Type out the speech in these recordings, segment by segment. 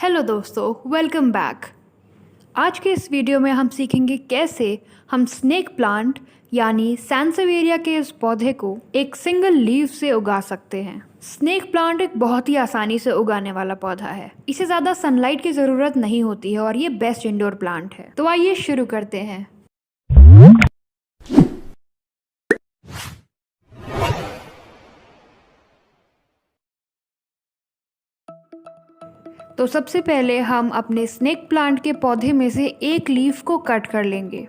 Hello दोस्तों, welcome back. आज के इस वीडियो में हम सीखेंगे कैसे हम स्नेक प्लांट यानी सैंसेवेरिया के इस पौधे को एक सिंगल लीफ से उगा सकते हैं। स्नेक प्लांट एक बहुत ही आसानी से उगाने वाला पौधा है। इसे ज़्यादा सनलाइट की ज़रूरत नहीं होती है और ये बेस्ट इंडोर प्लांट है। तो आइए शुरू करते हैं। तो सबसे पहले हम अपने स्नेक प्लांट के पौधे में से एक लीफ को कट कर लेंगे।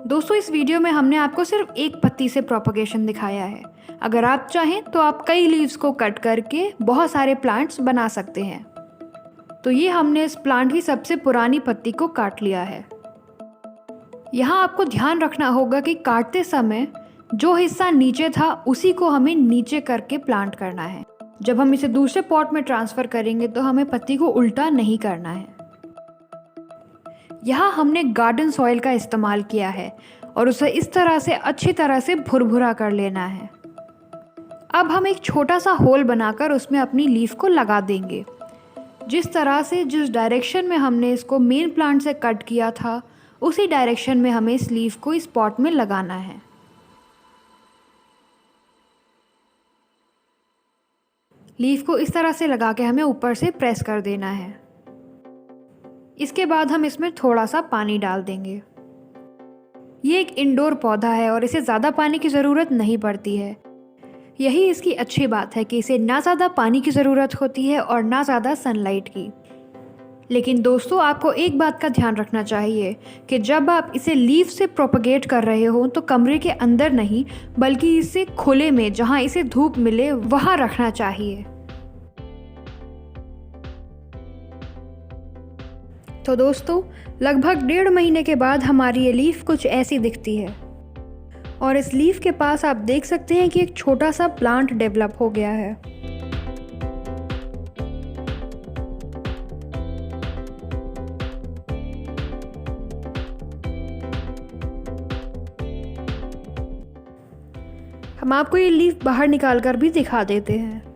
दोस्तों, इस वीडियो में हमने आपको सिर्फ एक पत्ती से प्रोपगेशन दिखाया है। अगर आप चाहें तो आप कई लीव्स को कट करके बहुत सारे प्लांट्स बना सकते हैं। तो ये हमने इस प्लांट की सबसे पुरानी पत्ती को काट लिया है। यहाँ आपको ध्यान रखना होगा कि काटते समय जो हिस्सा नीचे था उसी को हमें नीचे करके प्लांट करना है। जब हम इसे दूसरे पॉट में ट्रांसफ़र करेंगे तो हमें पत्ती को उल्टा नहीं करना है। यहाँ हमने गार्डन सॉइल का इस्तेमाल किया है और उसे इस तरह से अच्छी तरह से भुरभुरा कर लेना है। अब हम एक छोटा सा होल बनाकर उसमें अपनी लीफ को लगा देंगे। जिस तरह से जिस डायरेक्शन में हमने इसको मेन प्लांट से कट किया था उसी डायरेक्शन में हमें इस लीफ को इस पॉट में लगाना है। लीफ को इस तरह से लगा के हमें ऊपर से प्रेस कर देना है। इसके बाद हम इसमें थोड़ा सा पानी डाल देंगे। ये एक इंडोर पौधा है और इसे ज़्यादा पानी की ज़रूरत नहीं पड़ती है। यही इसकी अच्छी बात है कि इसे ना ज़्यादा पानी की ज़रूरत होती है और ना ज़्यादा सनलाइट की। लेकिन दोस्तों, आपको एक बात का ध्यान रखना चाहिए कि जब आप इसे लीफ से प्रोपगेट कर रहे हो तो कमरे के अंदर नहीं बल्कि इसे खुले में, जहाँ इसे धूप मिले, वहाँ रखना चाहिए। तो दोस्तों, लगभग 1.5 महीने के बाद हमारी ये लीफ कुछ ऐसी दिखती है और इस लीफ के पास आप देख सकते हैं कि एक छोटा सा प्लांट डेवलप हो गया है। हम आपको ये लीफ बाहर निकाल कर भी दिखा देते हैं।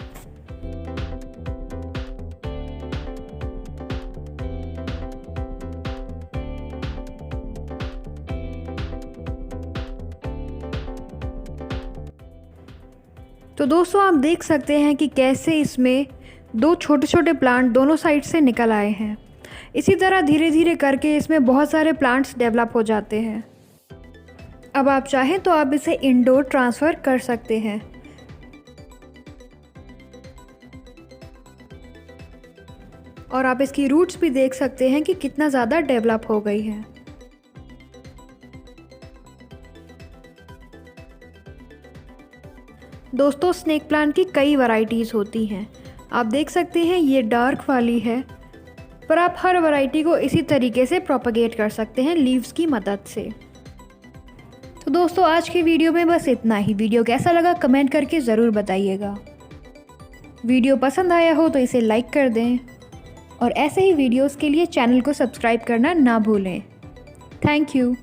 तो दोस्तों, आप देख सकते हैं कि कैसे इसमें दो छोटे छोटे प्लांट दोनों साइड से निकल आए हैं। इसी तरह धीरे धीरे करके इसमें बहुत सारे प्लांट्स डेवलप हो जाते हैं। अब आप चाहें तो आप इसे इंडोर ट्रांसफ़र कर सकते हैं। और आप इसकी रूट्स भी देख सकते हैं कि कितना ज़्यादा डेवलप हो गई है। दोस्तों, स्नेक प्लांट की कई वैरायटीज़ होती हैं। आप देख सकते हैं ये डार्क वाली है, पर आप हर वैरायटी को इसी तरीके से प्रोपगेट कर सकते हैं लीव्स की मदद से। तो दोस्तों, आज के वीडियो में बस इतना ही। वीडियो कैसा लगा कमेंट करके ज़रूर बताइएगा। वीडियो पसंद आया हो तो इसे लाइक कर दें और ऐसे ही वीडियोस के लिए चैनल को सब्सक्राइब करना ना भूलें। Thank you.